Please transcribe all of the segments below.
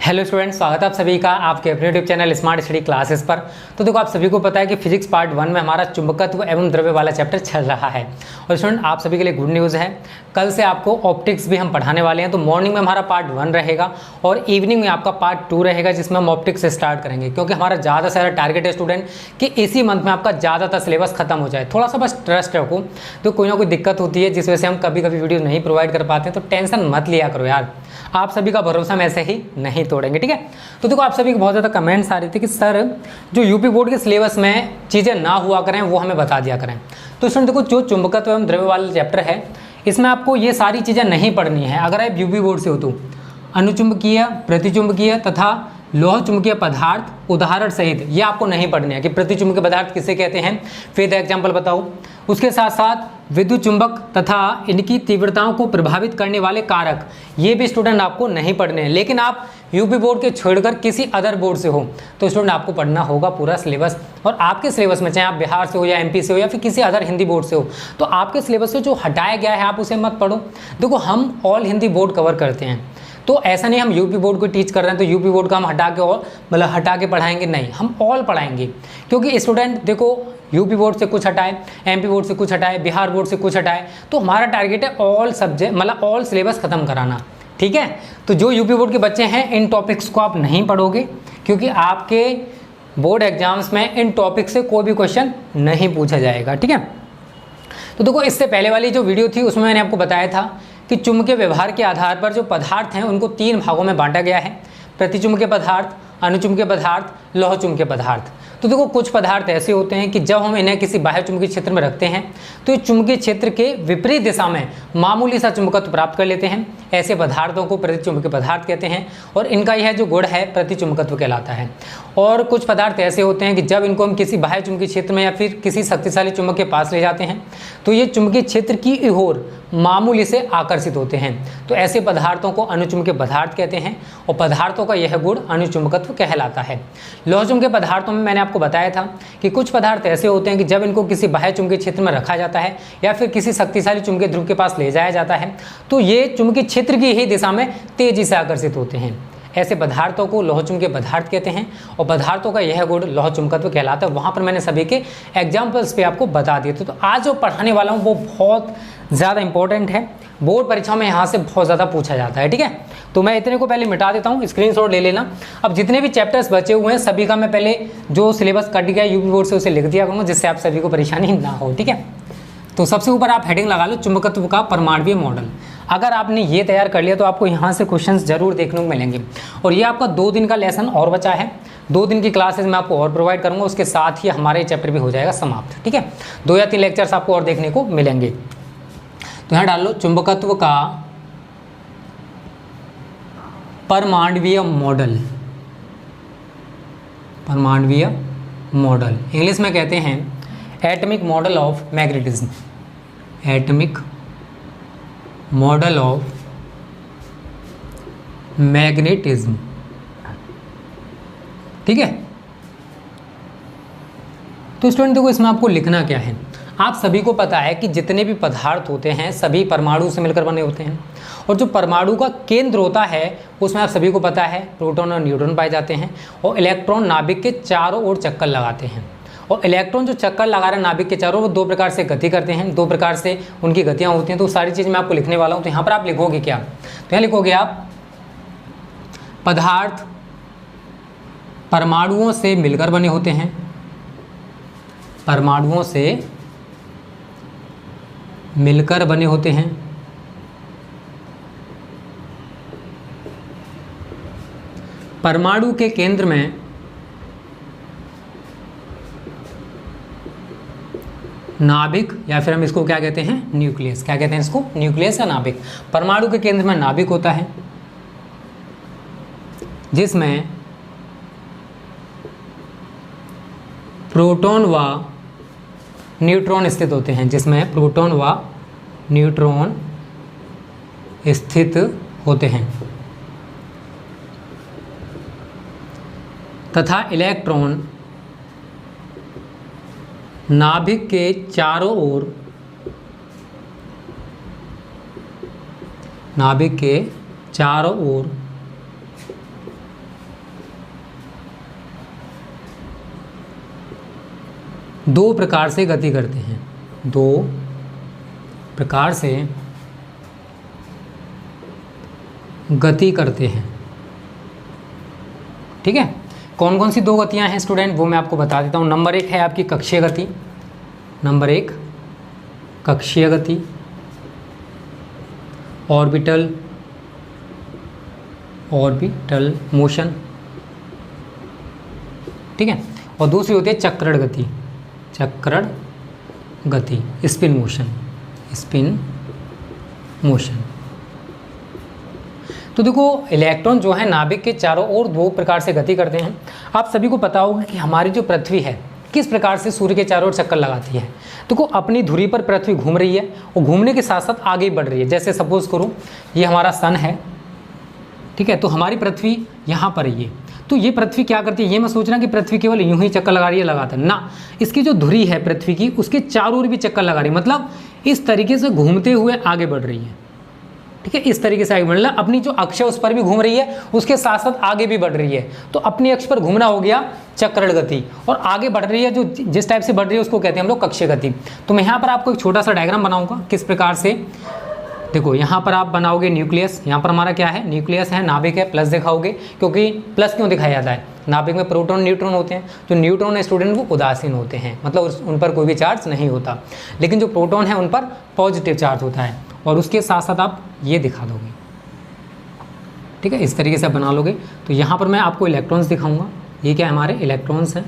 Hello students, स्वागत है आप सभी का आपके अपने YouTube channel smart study classes पर। तो देखो, आप सभी को पता है कि फिजिक्स पार्ट 1 में हमारा चुंबकत्व एवं द्रव्य वाला चैप्टर चल रहा है। और स्टूडेंट, आप सभी के लिए गुड न्यूज़ है, कल से आपको ऑप्टिक्स भी हम पढ़ाने वाले हैं। तो मॉर्निंग में हमारा पार्ट 1 रहेगा और इवनिंग में आपका पार्ट 2 रहेगा, जिसमें हम ऑप्टिक्स स्टार्ट करेंगे। क्योंकि हमारा ज़्यादा से ज़्यादा टारगेट है स्टूडेंट कि इसी मंथ में आपका ज़्यादातर सिलेबस खत्म हो जाए। थोड़ा सा बस ट्रस्ट रखो, तो कोई ना कोई दिक्कत होती है जिस वजह से हम कभी कभी वीडियो नहीं प्रोवाइड कर पाते हैं। तो टेंशन मत लिया करो यार, आप सभी का भरोसा हम ऐसे ही नहीं तोड़ेंगे, ठीक है। तो देखो, आप सभी को बहुत ज़्यादा कमेंट्स आ रहे थे कि सर जो यूपी बोर्ड के सिलेबस में चीज़ें ना हुआ करें वो हमें बता दिया करें। तो स्टूडेंट देखो, जो चुंबकत्व एवं द्रव्य वाला चैप्टर है, इसमें आपको ये सारी चीज़ें नहीं पढ़नी है। अगर आप यूपी बोर्ड से हो तो अनुचुंबकीय, प्रतिचुंबकीय तथा लोह चुंबकीय पदार्थ उदाहरण सहित ये आपको नहीं पढ़ने है कि प्रतिचुंबकीय पदार्थ किसे कहते हैं, फिर एग्जाम्पल बताओ। उसके साथ साथ विद्युत चुंबक तथा इनकी तीव्रताओं को प्रभावित करने वाले कारक, ये भी स्टूडेंट आपको नहीं पढ़ने हैं। लेकिन आप यूपी बोर्ड के छोड़कर किसी अदर बोर्ड से हो तो स्टूडेंट आपको पढ़ना होगा पूरा सिलेबस। और आपके सिलेबस में, चाहे आप बिहार से हो या एमपी से हो या फिर किसी अदर हिंदी बोर्ड से हो, तो आपके सिलेबस से जो हटाया गया है आप उसे मत पढ़ो। देखो, हम ऑल हिंदी बोर्ड कवर करते हैं, तो ऐसा नहीं हम यूपी बोर्ड को टीच कर रहे हैं तो यूपी बोर्ड का हम हटा के और मतलब हटा के पढ़ाएंगे, नहीं, हम ऑल पढ़ाएंगे। क्योंकि स्टूडेंट देखो, यूपी बोर्ड से कुछ हटाए, एमपी बोर्ड से कुछ हटाए, बिहार बोर्ड से कुछ हटाए, तो हमारा टारगेट है ऑल सब्जेक्ट मतलब ऑल सिलेबस खत्म कराना, ठीक है। तो जो यूपी बोर्ड के बच्चे हैं, इन टॉपिक्स को आप नहीं पढ़ोगे क्योंकि आपके बोर्ड एग्जाम्स में इन टॉपिक से कोई भी क्वेश्चन नहीं पूछा जाएगा, ठीक है। तो देखो, इससे पहले वाली जो वीडियो थी उसमें मैंने आपको बताया था कि चुंबकीय व्यवहार के आधार पर जो पदार्थ हैं उनको 3 भागों में बांटा गया है, प्रतिचुंबकीय पदार्थ, अनुचुंबकीय पदार्थ, लोह चुंबकीय पदार्थ। तो देखो, कुछ पदार्थ ऐसे होते हैं कि जब हम इन्हें किसी बाह्य चुंबकीय क्षेत्र में रखते हैं तो ये चुंबकीय क्षेत्र के विपरीत दिशा में मामूली सा चुंबकत्व प्राप्त कर लेते हैं। ऐसे पदार्थों को प्रतिचुंबकीय पदार्थ कहते हैं और इनका यह जो गुण है प्रतिचुंबकत्व कहलाता है। और कुछ पदार्थ ऐसे होते हैं कि जब इनको हम किसी बाह्य चुंबकीय क्षेत्र में या फिर किसी शक्तिशाली चुंबक के पास ले जाते हैं तो ये चुंबकीय क्षेत्र की ओर मामूली से आकर्षित होते हैं। तो ऐसे पदार्थों को अनुचुंबकीय पदार्थ कहते हैं और पदार्थों का यह गुण अनुचुंबकत्व कहलाता है। लोह चुंबकीय पदार्थों में मैंने आपको बताया था कि कुछ पदार्थ ऐसे होते हैं कि जब इनको किसी बाह्य चुंबकीय क्षेत्र में रखा जाता है या फिर किसी शक्तिशाली चुंबकीय ध्रुव के पास ले जाया जाता है तो ये चुंबकीय क्षेत्र की ही दिशा में तेजी से आकर्षित होते हैं। ऐसे पदार्थों को लोह चुंबकीय पदार्थ कहते हैं और पदार्थों का यह गुण लोह चुंबकत्व कहलाता है। वहाँ पर मैंने सभी के एग्जाम्पल्स पे आपको बता दिए थे। तो आज जो पढ़ाने वाला हूँ वो बहुत ज़्यादा इंपॉर्टेंट है, बोर्ड परीक्षाओं में यहाँ से बहुत ज़्यादा पूछा जाता है, ठीक है। तो मैं इतने को पहले मिटा देता हूँ, स्क्रीनशॉट ले लेना। अब जितने भी चैप्टर्स बचे हुए हैं सभी का मैं पहले जो सिलेबस कट गया यूपी बोर्ड से उसे लिख दिया करूँगा, जिससे आप सभी को परेशानी ना हो, ठीक है। तो सबसे ऊपर आप हेडिंग लगा लो, चुंबकत्व का परमाणुीय मॉडल। अगर आपने ये तैयार कर लिया तो आपको यहाँ से क्वेश्चंस जरूर देखने को मिलेंगे। और ये आपका 2 दिन का लेसन और बचा है, 2 दिन की क्लासेस मैं आपको और प्रोवाइड करूँगा, उसके साथ ही हमारे चैप्टर भी हो जाएगा समाप्त, ठीक है। 2 या 3 लेक्चर्स आपको और देखने को मिलेंगे। तो यहाँ डाल लो चुंबकत्व का परमाणुीय मॉडल। परमाणुीय मॉडल इंग्लिश में कहते हैं atomic model of magnetism. Atomic model of magnetism, ठीक है। तो स्टूडेंट देखो, इसमें आपको लिखना क्या है। आप सभी को पता है कि जितने भी पदार्थ होते हैं सभी परमाणु से मिलकर बने होते हैं और जो परमाणु का केंद्र होता है उसमें आप सभी को पता है प्रोटॉन और न्यूट्रॉन पाए जाते हैं और इलेक्ट्रॉन नाभिक के चारों ओर चक्कर लगाते हैं। और इलेक्ट्रॉन जो चक्कर लगा रहे हैं नाभिक के चारों, वो 2 प्रकार से गति करते हैं, 2 प्रकार से उनकी गतियाँ होती हैं। तो सारी चीज़ मैं आपको लिखने वाला हूँ। तो यहाँ पर आप लिखोगे क्या, तो यहाँ लिखोगे आप पदार्थ परमाणुओं से मिलकर बने होते हैं। परमाणुओं से मिलकर बने होते हैं। परमाणु के केंद्र में नाभिक, या फिर हम इसको क्या कहते हैं, न्यूक्लियस। क्या कहते हैं इसको, न्यूक्लियस या नाभिक। परमाणु के केंद्र में नाभिक होता है जिसमें प्रोटॉन व न्यूट्रॉन स्थित होते हैं। जिसमें प्रोटॉन व न्यूट्रॉन स्थित होते हैं तथा इलेक्ट्रॉन नाभिक के चारों ओर, नाभिक के चारों ओर दो प्रकार से गति करते हैं, दो प्रकार से गति करते हैं। ठीक है, कौन कौन सी दो गतियां हैं स्टूडेंट, वो मैं आपको बता देता हूँ। नंबर 1 है आपकी कक्षीय गति, नंबर 1 कक्षीय गति, ऑर्बिटल मोशन। ठीक है, और दूसरी होती है चक्रण गति, स्पिन मोशन। तो देखो इलेक्ट्रॉन जो है नाभिक के चारों ओर दो प्रकार से गति करते हैं। आप सभी को पता होगा कि हमारी जो पृथ्वी है किस प्रकार से सूर्य के चारों ओर चक्कर लगाती है। देखो अपनी धुरी पर पृथ्वी घूम रही है और घूमने के साथ साथ आगे बढ़ रही है। जैसे सपोज करो ये हमारा सन है, ठीक है, तो हमारी पृथ्वी यहाँ पर है, तो ये पृथ्वी क्या करती है, ये मैं सोच रहा कि पृथ्वी केवल यूं ही चक्कर लगा रही है लगातार ना, इसकी जो धुरी है पृथ्वी की उसके चारों ओर भी चक्कर लगा रही है, मतलब इस तरीके से घूमते हुए आगे बढ़ रही है। ठीक है, इस तरीके से आगे बढ़ रही है, अपनी जो अक्ष है उस पर भी घूम रही है, उसके साथ साथ आगे भी बढ़ रही है। तो अपनी अक्ष पर घूमना हो गया चक्रण गति, और आगे बढ़ रही है जो जिस टाइप से बढ़ रही है उसको कहते हैं हम लोग कक्षीय गति। तो मैं यहाँ पर आपको एक छोटा सा डायग्राम बनाऊंगा किस प्रकार से। देखो यहाँ पर आप बनाओगे न्यूक्लियस, यहाँ पर हमारा क्या है, न्यूक्लियस है, नाभिक है, प्लस दिखाओगे, क्योंकि प्लस क्यों दिखाया जाता है, नाभिक में प्रोटॉन न्यूट्रॉन होते हैं। जो न्यूट्रॉन स्टूडेंट वो उदासीन होते हैं, मतलब उन पर कोई भी चार्ज नहीं होता, लेकिन जो प्रोटॉन है उन पर पॉजिटिव चार्ज होता है। और उसके साथ साथ आप ये दिखा दोगे, ठीक है, इस तरीके से आप बना लोगे। तो यहाँ पर मैं आपको इलेक्ट्रॉन्स दिखाऊंगा, ये क्या हमारे इलेक्ट्रॉन्स हैं,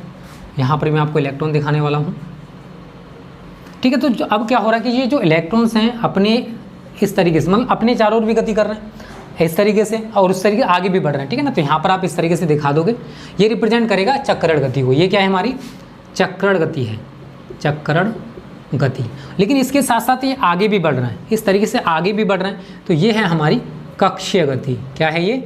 यहाँ पर मैं आपको इलेक्ट्रॉन दिखाने वाला हूँ। ठीक है, तो अब क्या हो रहा है कि ये जो इलेक्ट्रॉन्स हैं अपने इस तरीके से, मतलब अपने चारों ओर भी गति कर रहे हैं इस तरीके से, और उस तरीके आगे भी बढ़ रहे हैं। ठीक है ना, तो यहाँ पर आप इस तरीके से दिखा दोगे, ये रिप्रेजेंट करेगा चक्रण गति को। ये क्या है, हमारी चक्रण गति है, चक्रण गति। लेकिन इसके साथ साथ ये आगे भी बढ़ रहे हैं, इस तरीके से आगे भी बढ़ रहे हैं, तो ये है हमारी कक्षीय गति। क्या है ये,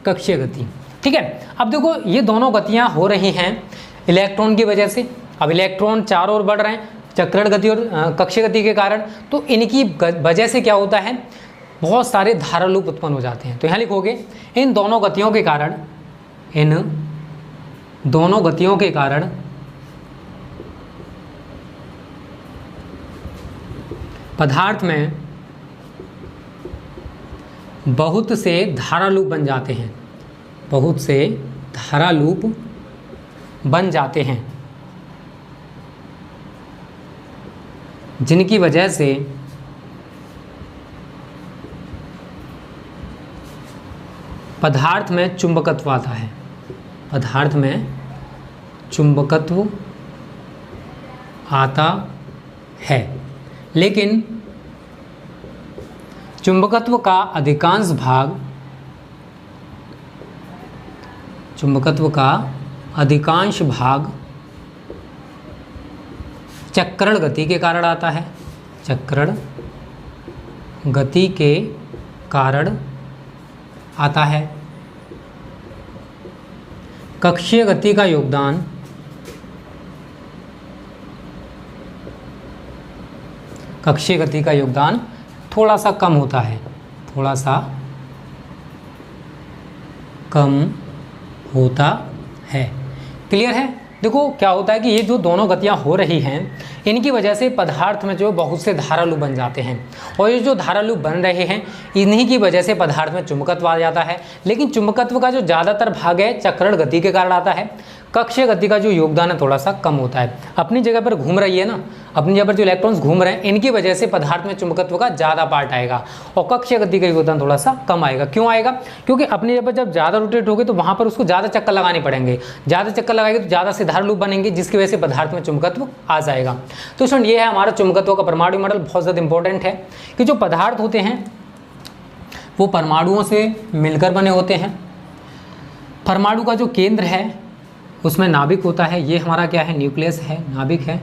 कक्षीय गति। ठीक है, अब देखो ये दोनों गतियाँ हो रही हैं इलेक्ट्रॉन की वजह से। अब इलेक्ट्रॉन चारों ओर बढ़ रहे हैं चक्रण गति और कक्षीय गति के कारण, तो इनकी वजह से क्या होता है, बहुत सारे धारा लूप उत्पन्न हो जाते हैं। तो यहाँ लिखोगे इन दोनों गतियों के कारण, इन दोनों गतियों के कारण पदार्थ में बहुत से धारा लूप बन जाते हैं, बहुत से धारा लूप बन जाते हैं, जिनकी वजह से पदार्थ में चुंबकत्व आता है, पदार्थ में चुंबकत्व आता है। लेकिन चुंबकत्व का अधिकांश भाग, चुंबकत्व का अधिकांश भाग चक्रण गति के कारण आता है, चक्रण गति के कारण आता है। कक्षीय गति का योगदान कक्षीय गति का योगदान थोड़ा सा कम होता है, थोड़ा सा कम होता है। क्लियर है। देखो क्या होता है कि ये जो दोनों गतियाँ हो रही हैं इनकी वजह से पदार्थ में जो बहुत से धारा लूप बन जाते हैं, और ये जो धारा लूप बन रहे हैं इन्हीं की वजह से पदार्थ में चुंबकत्व आ जाता है। लेकिन चुंबकत्व का जो ज़्यादातर भाग है चक्रण गति के कारण आता है, कक्षीय गति का जो योगदान है थोड़ा सा कम होता है। अपनी जगह पर घूम रही है ना, अपनी जगह पर जो इलेक्ट्रॉन्स घूम रहे हैं इनकी वजह से पदार्थ में चुंबकत्व का ज़्यादा पार्ट आएगा और कक्षीय गति का योगदान थोड़ा सा कम आएगा। क्यों आएगा? क्योंकि अपनी जगह पर जब ज़्यादा रोटेट होगी तो वहाँ पर उसको ज़्यादा चक्कर लगाने पड़ेंगे, ज़्यादा चक्कर लगाएंगे तो ज़्यादा से धारा लूप बनेंगे, जिसकी वजह से पदार्थ में चुंबकत्व आ जाएगा। तो स्टूडेंट ये है हमारा चुंबकत्व का परमाणु मॉडल। बहुत ज़्यादा इंपॉर्टेंट है कि जो पदार्थ होते हैं वो परमाणुओं से मिलकर बने होते हैं। परमाणु का जो केंद्र है उसमें नाभिक होता है, ये हमारा क्या है, न्यूक्लियस है, नाभिक है।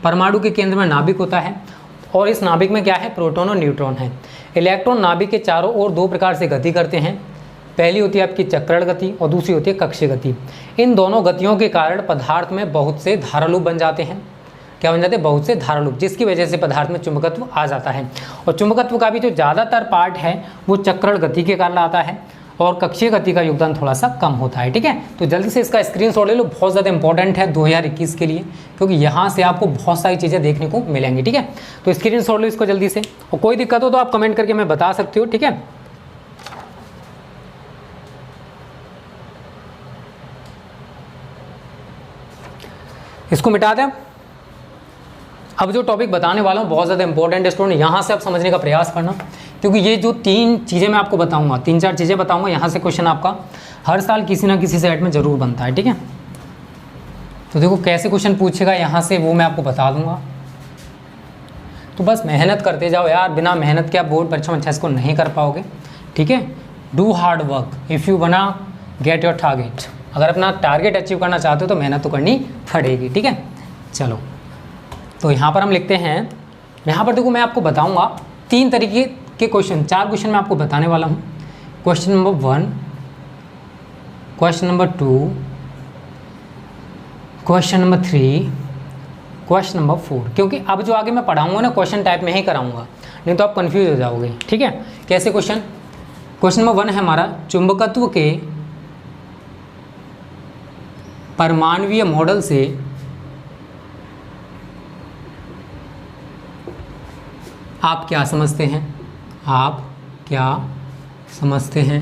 परमाणु के केंद्र में नाभिक होता है और इस नाभिक में क्या है, प्रोटॉन और न्यूट्रॉन है। इलेक्ट्रॉन नाभिक के चारों ओर दो प्रकार से गति करते हैं, पहली होती है आपकी चक्रण गति और दूसरी होती है कक्षीय गति। इन दोनों गतियों के कारण पदार्थ में बहुत से धारा लूप बन जाते हैं। क्या बन जाते हैं? बहुत से धारा लूप, जिसकी वजह से पदार्थ में चुंबकत्व आ जाता है। और चुंबकत्व का भी जो ज़्यादातर पार्ट है वो चक्रण गति के कारण आता है और कक्षीय गति का योगदान थोड़ा सा कम होता है। ठीक है, तो जल्दी से इसका स्क्रीनशॉट ले लो, बहुत ज़्यादा इंपॉर्टेंट है 2021 के लिए, क्योंकि यहाँ से आपको बहुत सारी चीज़ें देखने को मिलेंगी। ठीक है, तो स्क्रीनशॉट लो इसको जल्दी से, और कोई दिक्कत हो तो आप कमेंट करके मैं बता सकती हो। ठीक है, इसको मिटा दें। अब जो टॉपिक बताने वाला हूँ बहुत ज़्यादा इंपॉर्टेंट है स्टूडेंट, यहाँ से आप समझने का प्रयास करना, क्योंकि ये जो 3 चीज़ें मैं आपको बताऊंगा, 3-4 चीज़ें बताऊंगा, यहाँ से क्वेश्चन आपका हर साल किसी ना किसी सेट में ज़रूर बनता है। ठीक है, तो देखो कैसे क्वेश्चन पूछेगा यहाँ से वो मैं आपको बता दूंगा। तो बस मेहनत करते जाओ यार, बिना मेहनत के आप बोर्ड परीक्षा में अच्छा इसको नहीं कर पाओगे। ठीक है, do hard work if you वांना get your target. अगर अपना टारगेट अचीव करना चाहते हो तो मेहनत तो करनी पड़ेगी। ठीक है, चलो तो यहाँ पर हम लिखते हैं, यहाँ पर देखो मैं आपको बताऊँगा 3 तरीके के क्वेश्चन, 4 क्वेश्चन मैं आपको बताने वाला हूँ। Question number 1, question number 2, question number 3, question number 4, क्योंकि अब जो आगे मैं पढ़ाऊँगा ना क्वेश्चन टाइप में ही कराऊँगा, नहीं तो आप कन्फ्यूज हो जाओगे। ठीक है, कैसे क्वेश्चन? क्वेश्चन नंबर 1 है हमारा, चुंबकत्व के परमाणुीय मॉडल से आप क्या समझते हैं? आप क्या समझते हैं?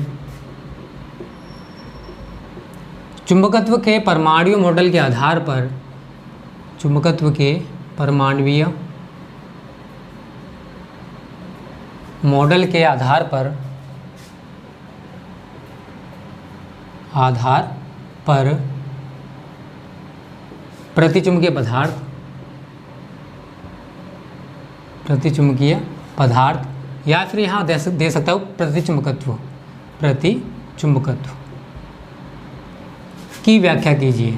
चुंबकत्व के परमाणुीय मॉडल के आधार पर, चुंबकत्व के परमाणुीय मॉडल के आधार पर प्रतिचुंबकीय पदार्थ या फिर यहाँ दे सकता हूँ प्रतिचुंबकत्व की व्याख्या कीजिए।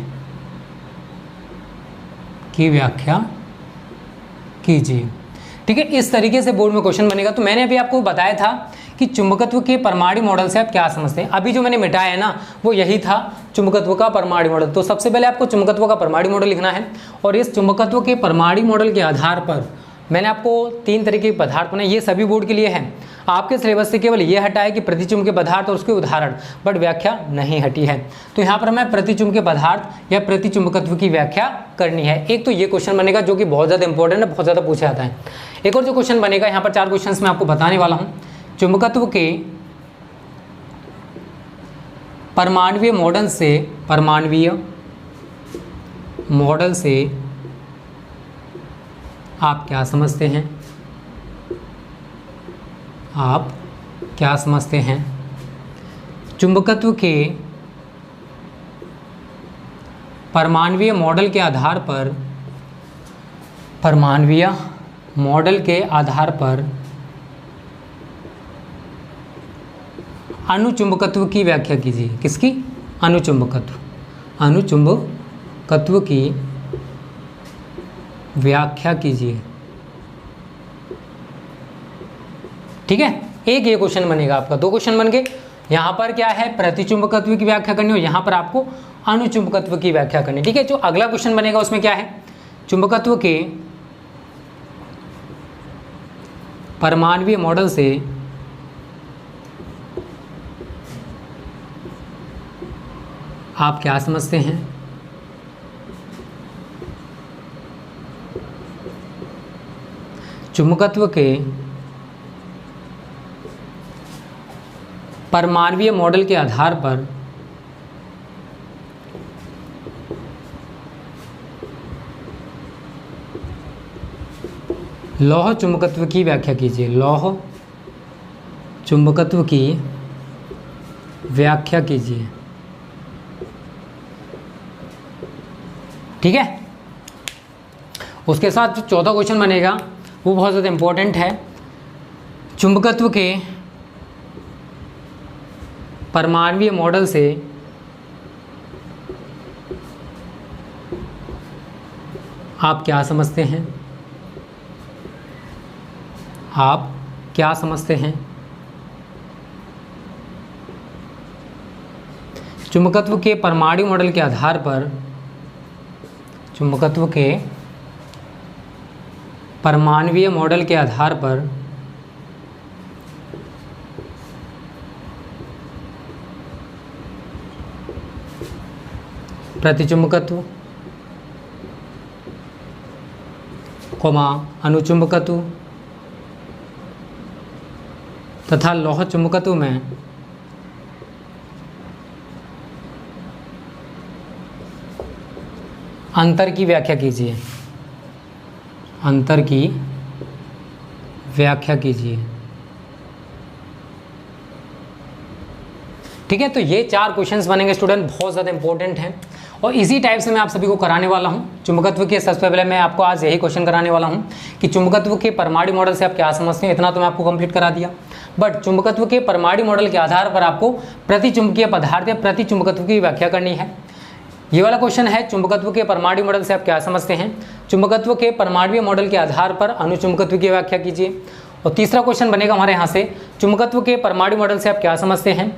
ठीक है, इस तरीके से बोर्ड में क्वेश्चन बनेगा। तो मैंने अभी आपको बताया था कि चुंबकत्व के परमाणु मॉडल से आप क्या समझते हैं। अभी जो मैंने मिटाया है ना वो यही था, चुंबकत्व का परमाणु मॉडल। तो सबसे पहले आपको चुंबकत्व का परमाणु मॉडल लिखना है, और इस चुंबकत्व के परमाणु मॉडल के आधार पर मैंने आपको 3 तरीके के पदार्थ बनाए। ये सभी बोर्ड के लिए है, आपके सिलेबस से केवल ये हटा है कि प्रतिचुंबकीय पदार्थ और उसके उदाहरण, बट व्याख्या नहीं हटी है। तो यहाँ पर हमें प्रतिचुंबकीय पदार्थ या प्रतिचुंबकत्व की व्याख्या करनी है। एक तो ये क्वेश्चन बनेगा जो कि बहुत ज़्यादा इंपॉर्टेंट है, बहुत ज़्यादा पूछा जाता है। एक और जो क्वेश्चन बनेगा, यहाँ पर 4 क्वेश्चन मैं आपको बताने वाला हूँ। चुंबकत्व के परमाणुीय मॉडल से आप क्या समझते हैं? आप क्या समझते हैं? चुंबकत्व के परमाणुीय मॉडल के आधार पर अणुचुंबकत्व की व्याख्या कीजिए। किसकी? अणुचुंबकत्व की व्याख्या कीजिए। ठीक है, एक ये क्वेश्चन बनेगा आपका। 2 क्वेश्चन बन गए। यहाँ पर क्या है, प्रतिचुंबकत्व की व्याख्या करनी, और यहाँ पर आपको अणुचुंबकत्व की व्याख्या करनी। ठीक है, जो अगला क्वेश्चन बनेगा उसमें क्या है, चुंबकत्व के परमाणुीय मॉडल से आप क्या समझते हैं? चुंबकत्व के परमाणुीय मॉडल के आधार पर लौह चुंबकत्व की व्याख्या कीजिए। लौह चुंबकत्व की व्याख्या कीजिए। ठीक है, उसके साथ जो 14 क्वेश्चन बनेगा वो बहुत ज़्यादा इम्पोर्टेंट है। चुंबकत्व के परमाणुीय मॉडल से आप क्या समझते हैं? आप क्या समझते हैं? चुंबकत्व के परमाणु मॉडल के आधार पर, चुंबकत्व के परमाणुीय मॉडल के आधार पर प्रतिचुंबकत्व, अनुचुंबकत्व तथा लौह चुंबकत्व में अंतर की व्याख्या कीजिए। अंतर की व्याख्या कीजिए। ठीक है, तो ये 4 क्वेश्चंस बनेंगे स्टूडेंट, बहुत ज़्यादा इंपॉर्टेंट हैं और इसी टाइप से मैं आप सभी को कराने वाला हूँ। चुंबकत्व के सबसे पहले मैं आपको आज यही क्वेश्चन कराने वाला हूँ कि चुंबकत्व के परमाणु मॉडल से आप क्या समझते हैं। इतना तो मैं आपको कंप्लीट करा दिया, बट चुंबकत्व के परमाणु मॉडल के आधार पर आपको प्रतिचुंबकीय पदार्थ या प्रतिचुंबकत्व की व्याख्या करनी है। ये वाला क्वेश्चन है, चुंबकत्व के परमाणु मॉडल से आप क्या समझते हैं। चुंबकत्व के परमाणु मॉडल के आधार पर अनुचुंबकत्व की व्याख्या कीजिए। और तीसरा क्वेश्चन बनेगा हमारे यहाँ से, चुंबकत्व के परमाणु मॉडल से आप क्या समझते हैं।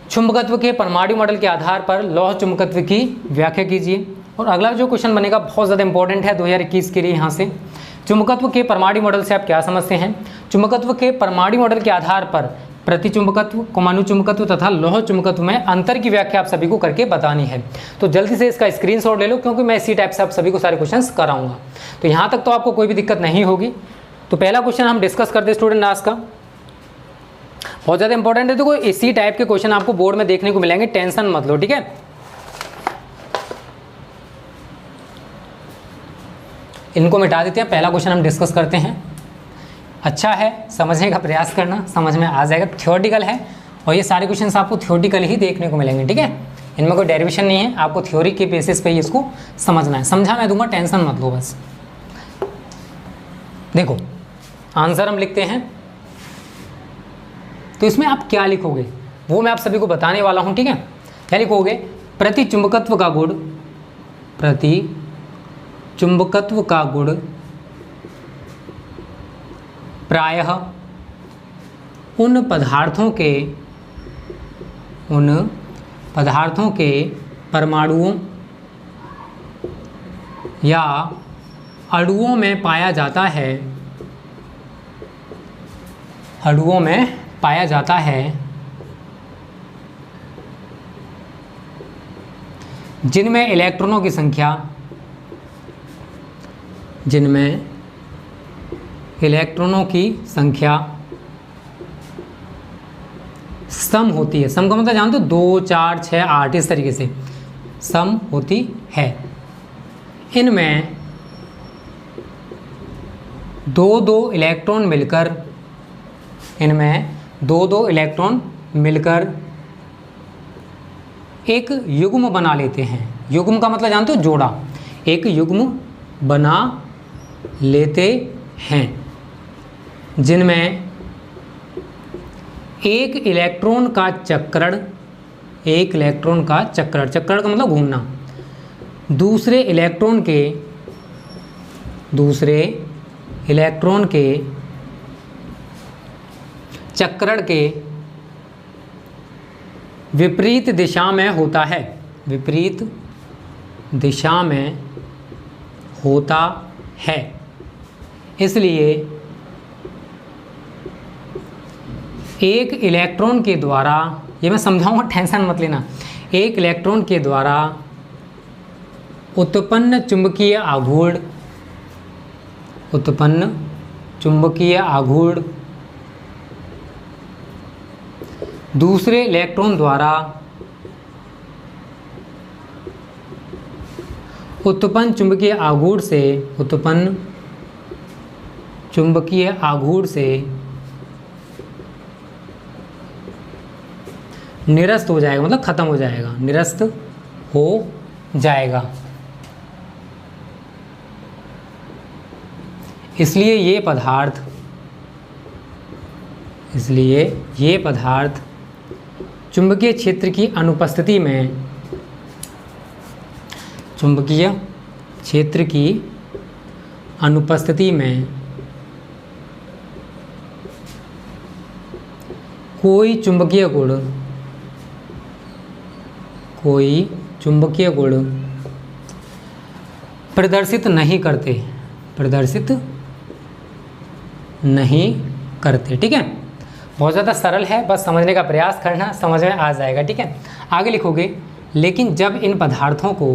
चुंबकत्व के परमाणु मॉडल के आधार पर लौह चुंबकत्व की व्याख्या कीजिए। और अगला जो क्वेश्चन बनेगा बहुत ज़्यादा इंपॉर्टेंट है 2021 के लिए। यहाँ से चुंबकत्व के परमाणु मॉडल से आप क्या समझते हैं। चुंबकत्व के परमाणु मॉडल के आधार पर प्रतिचुंबकत्व, अनुचुंबकत्व तथा लौह चुंबकत्व में अंतर की व्याख्या आप सभी को करके बतानी है। तो जल्दी से इसका स्क्रीनशॉट ले लो, क्योंकि मैं इसी टाइप से आप सभी को सारे क्वेश्चंस कराऊंगा। तो यहाँ तक तो आपको कोई भी दिक्कत नहीं होगी। तो पहला क्वेश्चन हम डिस्कस करते हैं स्टूडेंट आज का, बहुत ज़्यादा इंपॉर्टेंट है। देखो इसी टाइप के क्वेश्चन आपको बोर्ड में देखने को मिलेंगे, टेंशन मत लो, ठीक है। इनको मिटा देते हैं, पहला क्वेश्चन हम डिस्कस करते हैं। अच्छा है, समझने का प्रयास करना, समझ में आ जाएगा। थ्योरेटिकल है और ये सारे क्वेश्चंस आपको थ्योरेटिकल ही देखने को मिलेंगे, ठीक है। इनमें कोई डेरिवेशन नहीं है, आपको थ्योरी के बेसिस पे ही इसको समझना है। समझा मैं दूंगा, टेंशन मत लो बस। देखो आंसर हम लिखते हैं, तो इसमें आप क्या लिखोगे वो मैं आप सभी को बताने वाला हूं, ठीक है। क्या लिखोगे, प्रतिचुंबकत्व का गुण, प्रतिचुंबकत्व का गुण प्रायः उन पदार्थों के परमाणुओं या अणुओं में पाया जाता है, अणुओं में पाया जाता है जिनमें इलेक्ट्रॉनों की संख्या, जिनमें इलेक्ट्रॉनों की संख्या सम होती है। सम का मतलब जानते हो, 2, 4, 6, 8 इस तरीके से सम होती है। इनमें 2-2 इलेक्ट्रॉन मिलकर, इनमें 2-2 इलेक्ट्रॉन मिलकर एक युग्म बना लेते हैं। युग्म का मतलब जानते हो, जोड़ा, एक युग्म बना लेते हैं जिनमें एक इलेक्ट्रॉन का चक्रण, एक इलेक्ट्रॉन का चक्रण, चक्रण का मतलब घूमना, दूसरे इलेक्ट्रॉन के चक्रण के विपरीत दिशा में होता है, विपरीत दिशा में होता है। इसलिए एक इलेक्ट्रॉन के द्वारा, ये मैं समझाऊंगा, टेंशन मत लेना, एक इलेक्ट्रॉन के द्वारा उत्पन्न चुंबकीय आघूर्ण, उत्पन्न चुंबकीय आघूर्ण दूसरे इलेक्ट्रॉन द्वारा उत्पन्न चुंबकीय आघूर्ण से, उत्पन्न चुंबकीय आघूर्ण से निरस्त हो जाएगा, मतलब खत्म हो जाएगा, निरस्त हो जाएगा। इसलिए ये पदार्थ चुंबकीय क्षेत्र की अनुपस्थिति में, चुंबकीय क्षेत्र की अनुपस्थिति में कोई चुंबकीय गुण प्रदर्शित नहीं करते, ठीक है। बहुत ज़्यादा सरल है, बस समझने का प्रयास करना, समझ में आ जाएगा, ठीक है। आगे लिखोगे, लेकिन जब इन पदार्थों को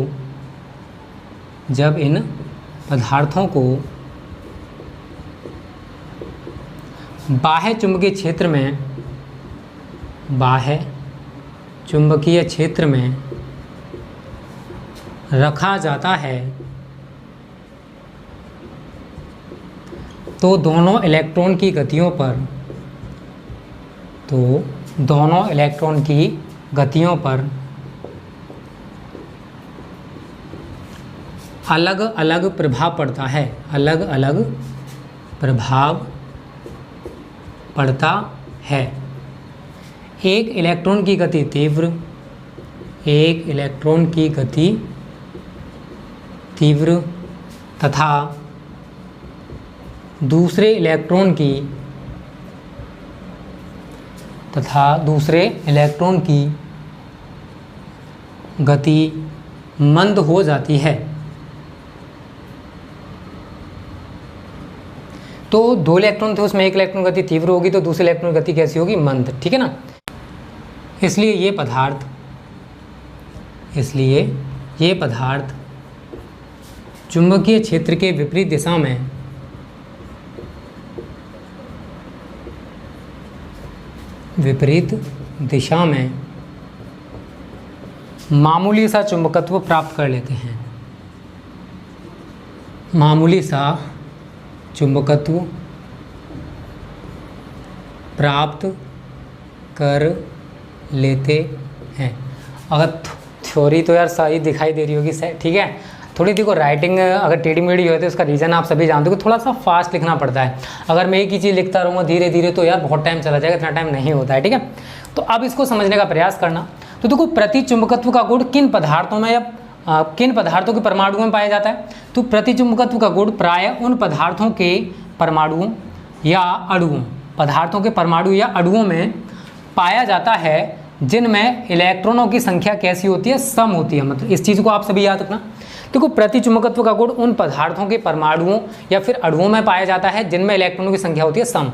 बाह्य चुंबकीय क्षेत्र में रखा जाता है तो दोनों इलेक्ट्रॉन की गतियों पर अलग अलग प्रभाव पड़ता है, एक इलेक्ट्रॉन की गति तीव्र तथा दूसरे इलेक्ट्रॉन की गति मंद हो जाती है। तो 2 इलेक्ट्रॉन थे, उसमें एक इलेक्ट्रॉन गति तीव्र होगी तो दूसरे इलेक्ट्रॉन गति कैसी होगी? मंद। ठीक है ना। इसलिए ये पदार्थ चुंबकीय क्षेत्र के विपरीत दिशा में मामूली सा चुंबकत्व प्राप्त कर लेते हैं। मामूली सा चुंबकत्व प्राप्त कर लेते हैं। अगर थ्योरी तो यार सही दिखाई दे रही होगी, ठीक है। थोड़ी देखो राइटिंग अगर टेढ़ी मेढ़ी हो तो इसका रीज़न आप सभी जानते हो कि थोड़ा सा फास्ट लिखना पड़ता है। अगर मैं एक ही चीज़ लिखता रहूँगा धीरे धीरे तो यार बहुत टाइम चला जाएगा, इतना टाइम नहीं होता है। ठीक है, तो अब इसको समझने का प्रयास करना। तो देखो प्रतिचुंबकत्व का गुण किन पदार्थों में या किन पदार्थों के परमाणुओं में पाया जाता है? तो प्रतिचुंबकत्व का गुण प्रायः उन पदार्थों के परमाणुओं या अणुओं में पाया जाता है जिनमें इलेक्ट्रॉनों की संख्या कैसी होती है? सम होती है। मतलब इस चीज़ को आप सभी याद रखना। देखो प्रतिचुंबकत्व का गुण उन पदार्थों के परमाणुओं या फिर अणुओं में पाया जाता है जिनमें इलेक्ट्रॉनों की संख्या होती है सम।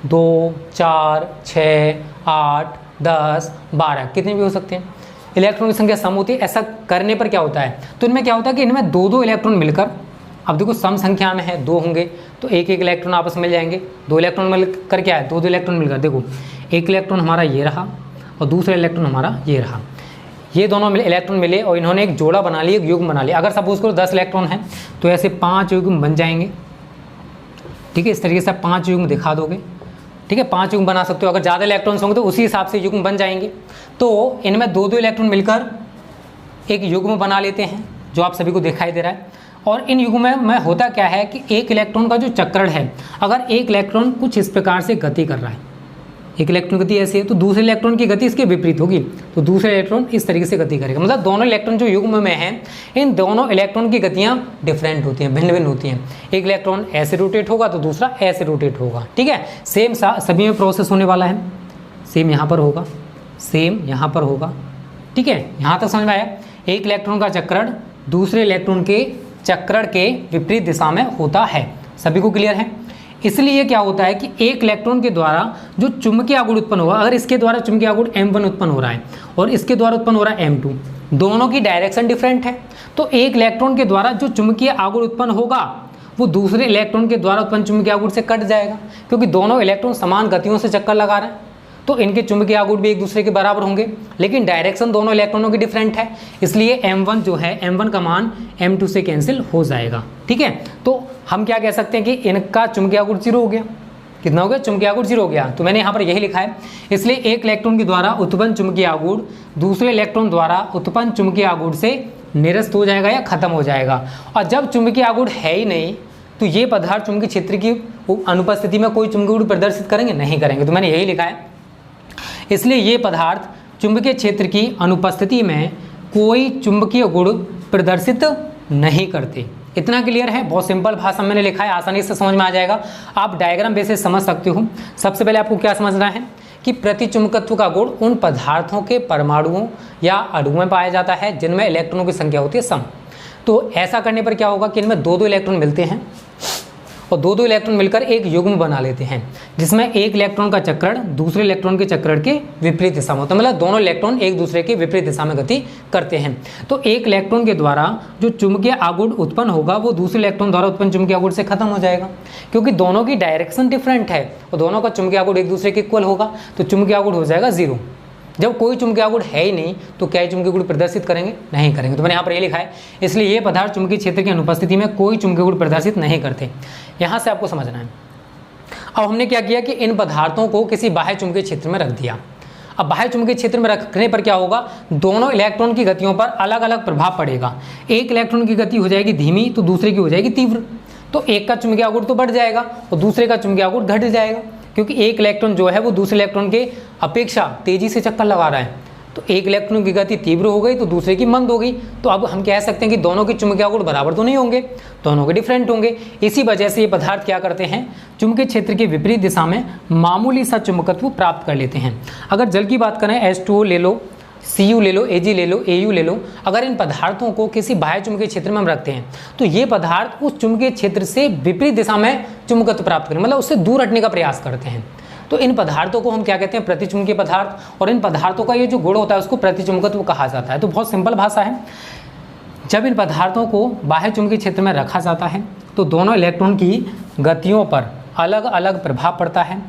2, 4, 6, 8, 10, 12 कितने भी हो सकते हैं, इलेक्ट्रॉन की संख्या सम होती है। ऐसा करने पर क्या होता है? तो इनमें क्या होता है कि इनमें 2-2 इलेक्ट्रॉन मिलकर, अब देखो सम संख्या में है 2 होंगे तो एक एक इलेक्ट्रॉन आपस में मिल जाएंगे। 2 इलेक्ट्रॉन मिलकर क्या है? 2-2 इलेक्ट्रॉन मिलकर, देखो एक इलेक्ट्रॉन हमारा ये रहा और दूसरा इलेक्ट्रॉन हमारा ये रहा। ये दोनों इलेक्ट्रॉन मिले और इन्होंने एक जोड़ा बना लिया, एक युग्म बना लिया। अगर सपोज करो 10 इलेक्ट्रॉन है तो ऐसे 5 युग्म बन जाएंगे। ठीक है, इस तरीके से 5 युग्म दिखा दोगे। ठीक है, 5 युग्म बना सकते हो। अगर ज़्यादा इलेक्ट्रॉन्स होंगे तो उसी हिसाब से युग्म बन जाएंगे। तो इनमें 2-2 इलेक्ट्रॉन मिलकर एक युग्म बना लेते हैं जो आप सभी को दिखाई दे रहा है। और इन युग्म में होता क्या है कि एक इलेक्ट्रॉन का जो चक्रण है, अगर एक इलेक्ट्रॉन कुछ इस प्रकार से गति कर रहा है, एक इलेक्ट्रॉन गति ऐसी है तो दूसरे इलेक्ट्रॉन की गति इसके विपरीत होगी, तो दूसरे इलेक्ट्रॉन इस तरीके से गति करेगा। मतलब दोनों इलेक्ट्रॉन जो युग्म में हैं, इन दोनों इलेक्ट्रॉन की गतियाँ डिफरेंट होती हैं, भिन्न भिन्न होती हैं। एक इलेक्ट्रॉन ऐसे रोटेट होगा तो दूसरा ऐसे रोटेट होगा। ठीक है, सेम सभी में प्रोसेस होने वाला है। सेम यहाँ पर होगा, सेम यहाँ पर होगा। ठीक है, यहाँ तक समझ में आया। एक इलेक्ट्रॉन का चक्रण दूसरे इलेक्ट्रॉन के चक्रण के विपरीत दिशा में होता है। सभी को क्लियर है? इसलिए क्या होता है कि एक इलेक्ट्रॉन के द्वारा जो चुंबकीय आघूर्ण उत्पन्न होगा, अगर इसके द्वारा चुंबकीय आघूर्ण m1 उत्पन्न हो रहा है और इसके द्वारा उत्पन्न हो रहा है m2, दोनों की डायरेक्शन डिफरेंट है, तो एक इलेक्ट्रॉन के द्वारा जो चुंबकीय आघूर्ण उत्पन्न होगा वो दूसरे इलेक्ट्रॉन के द्वारा उत्पन्न चुंबकीय आघूर्ण से कट जाएगा, क्योंकि दोनों इलेक्ट्रॉन समान गतियों से चक्कर लगा रहे हैं तो इनके चुंबकीय आघूर्ण भी एक दूसरे के बराबर होंगे, लेकिन डायरेक्शन दोनों इलेक्ट्रॉनों की डिफरेंट है। इसलिए m1 जो है, m1 का मान m2 से कैंसिल हो जाएगा। ठीक है, तो हम क्या कह सकते हैं कि इनका चुंबकीय आघूर्ण 0 हो गया। कितना हो गया? चुंबकीय आघूर्ण 0 हो गया। तो मैंने यहाँ पर यही लिखा है। इसलिए एक इलेक्ट्रॉन के द्वारा उत्पन्न चुंबकीय आघूर्ण दूसरे इलेक्ट्रॉन द्वारा उत्पन्न चुंबकीय आघूर्ण से निरस्त हो जाएगा या खत्म हो जाएगा। और जब चुंबकीय आघूर्ण है ही नहीं तो ये पदार्थ चुंबकीय क्षेत्र की अनुपस्थिति में कोई चुंबकीय आघूर्ण प्रदर्शित करेंगे? नहीं करेंगे। तो मैंने यही लिखा है। इसलिए ये पदार्थ चुंबकीय क्षेत्र की अनुपस्थिति में कोई चुंबकीय गुण प्रदर्शित नहीं करते। इतना क्लियर है? बहुत सिंपल भाषा में मैंने लिखा है, आसानी से समझ में आ जाएगा। आप डायग्राम बेसिस समझ सकते हो। सबसे पहले आपको क्या समझना है कि प्रतिचुंबकत्व का गुण उन पदार्थों के परमाणुओं या अणुओं में पाया जाता है जिनमें इलेक्ट्रॉनों की संख्या होती है सम। तो ऐसा करने पर क्या होगा कि इनमें 2-2 इलेक्ट्रॉन मिलते हैं और दो इलेक्ट्रॉन मिलकर एक युग्म बना लेते हैं, जिसमें एक इलेक्ट्रॉन का चक्रण दूसरे इलेक्ट्रॉन के चक्रण के विपरीत दिशा में होता है, मतलब दोनों इलेक्ट्रॉन एक दूसरे के विपरीत दिशा में गति करते हैं। तो एक इलेक्ट्रॉन के द्वारा जो चुंबकीय आघूर्ण उत्पन्न होगा वो दूसरे इलेक्ट्रॉन द्वारा उत्पन्न चुंबकीय आघूर्ण से खत्म हो जाएगा, क्योंकि दोनों की डायरेक्शन डिफरेंट है और दोनों का चुंबकीय आघूर्ण एक दूसरे के इक्वल होगा, तो चुंबकीय आघूर्ण हो जाएगा 0। जब कोई चुंबकीय आघूर्ण है ही नहीं तो क्या चुंबकीय गुण प्रदर्शित करेंगे? नहीं करेंगे। तो मैंने यहाँ पर ये लिखा है, इसलिए ये पदार्थ चुंबकीय क्षेत्र की अनुपस्थिति में कोई चुंबकीय गुण प्रदर्शित नहीं करते। यहाँ से आपको समझना है। अब हमने क्या किया कि इन पदार्थों को किसी बाह्य चुंबकीय क्षेत्र में रख दिया। अब बाह्य चुंबकीय क्षेत्र में रखने पर क्या होगा, दोनों इलेक्ट्रॉन की गतियों पर अलग अलग प्रभाव पड़ेगा। एक इलेक्ट्रॉन की गति हो जाएगी धीमी तो दूसरे की हो जाएगी तीव्र, तो एक का चुंबकीय आघूर्ण तो बढ़ जाएगा और दूसरे का चुंबकीय आघूर्ण घट जाएगा, क्योंकि एक इलेक्ट्रॉन जो है वो दूसरे इलेक्ट्रॉन के अपेक्षा तेजी से चक्कर लगा रहा है। तो एक इलेक्ट्रॉन की गति तीव्र हो गई तो दूसरे की मंद हो गई। तो अब हम कह सकते हैं कि दोनों के चुंबकीय आघूर्ण बराबर तो नहीं होंगे, दोनों के डिफरेंट होंगे। इसी वजह से ये पदार्थ क्या करते हैं, चुंबकीय क्षेत्र के विपरीत दिशा में मामूली सा चुंबकत्व प्राप्त कर लेते हैं। अगर जल की बात करें, H2O ले लो, Cu ले लो, Ag ले लो, Au ले लो, अगर इन पदार्थों को किसी बाह्य चुंबकीय क्षेत्र में हम रखते हैं तो ये पदार्थ उस चुंबकीय क्षेत्र से विपरीत दिशा में चुंबकत्व प्राप्त करें, मतलब उससे दूर हटने का प्रयास करते हैं। तो इन पदार्थों को हम क्या कहते हैं, प्रतिचुंबकीय पदार्थ, और इन पदार्थों का ये जो गुण होता है उसको प्रतिचुंबकत्व कहा जाता है। तो बहुत सिंपल भाषा है, जब इन पदार्थों को बाह्य चुंबकीय क्षेत्र में रखा जाता है तो दोनों इलेक्ट्रॉन की गतियों पर अलग अलग प्रभाव पड़ता है।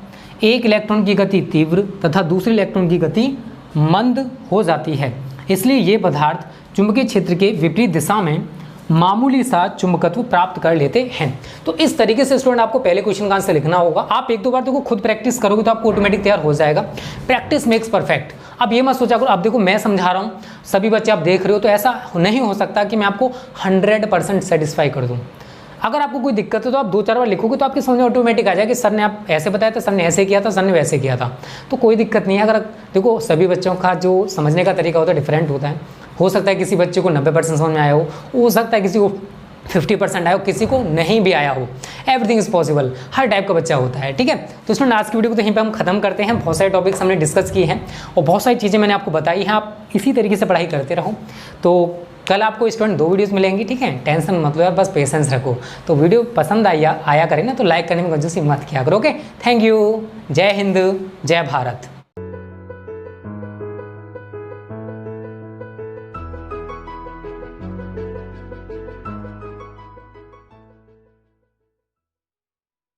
एक इलेक्ट्रॉन की गति तीव्र तथा दूसरे इलेक्ट्रॉन की गति मंद हो जाती है, इसलिए ये पदार्थ चुंबकीय क्षेत्र के विपरीत दिशा में मामूली सा चुंबकत्व प्राप्त कर लेते हैं। तो इस तरीके से स्टूडेंट आपको पहले क्वेश्चन का आंसर लिखना होगा। आप एक दो बार देखो खुद प्रैक्टिस करोगे तो आपको ऑटोमेटिक तैयार हो जाएगा। Practice makes perfect. अब ये मत सोचा करो, अब देखो मैं समझा रहा हूँ, सभी बच्चे आप देख रहे हो, तो ऐसा नहीं हो सकता कि मैं आपको 100% सेटिस्फाई कर दूँ। अगर आपको कोई दिक्कत है तो आप 2-4 बार लिखोगे तो आपके समझ में ऑटोमेटिक आ जाएगा कि सर ने आप ऐसे बताया था, सर ने ऐसे किया था, सर ने वैसे किया था, तो कोई दिक्कत नहीं है। अगर देखो सभी बच्चों का जो समझने का तरीका होता है डिफरेंट होता है, हो सकता है किसी बच्चे को 90% समझ में आया हो सकता है किसी को 50% आया हो, किसी को नहीं भी आया हो। Everything is possible, her type का बच्चा होता है, ठीक है। तो इसमें आज की वीडियो को तो यहीं पे हम खत्म करते हैं। बहुत सारे टॉपिक्स हमने डिस्कस किए हैं और बहुत सारी चीज़ें मैंने आपको बताई हैं। आप इसी तरीके से पढ़ाई करते रहो। तो कल आपको स्टूडेंट 2 वीडियोस मिलेंगी, ठीक है। टेंशन मत लो, बस पेशेंस रखो। तो वीडियो पसंद आया करें ना तो लाइक करने में कंजूसी मत किया करो। Okay, thank you. जय हिंद, जय भारत।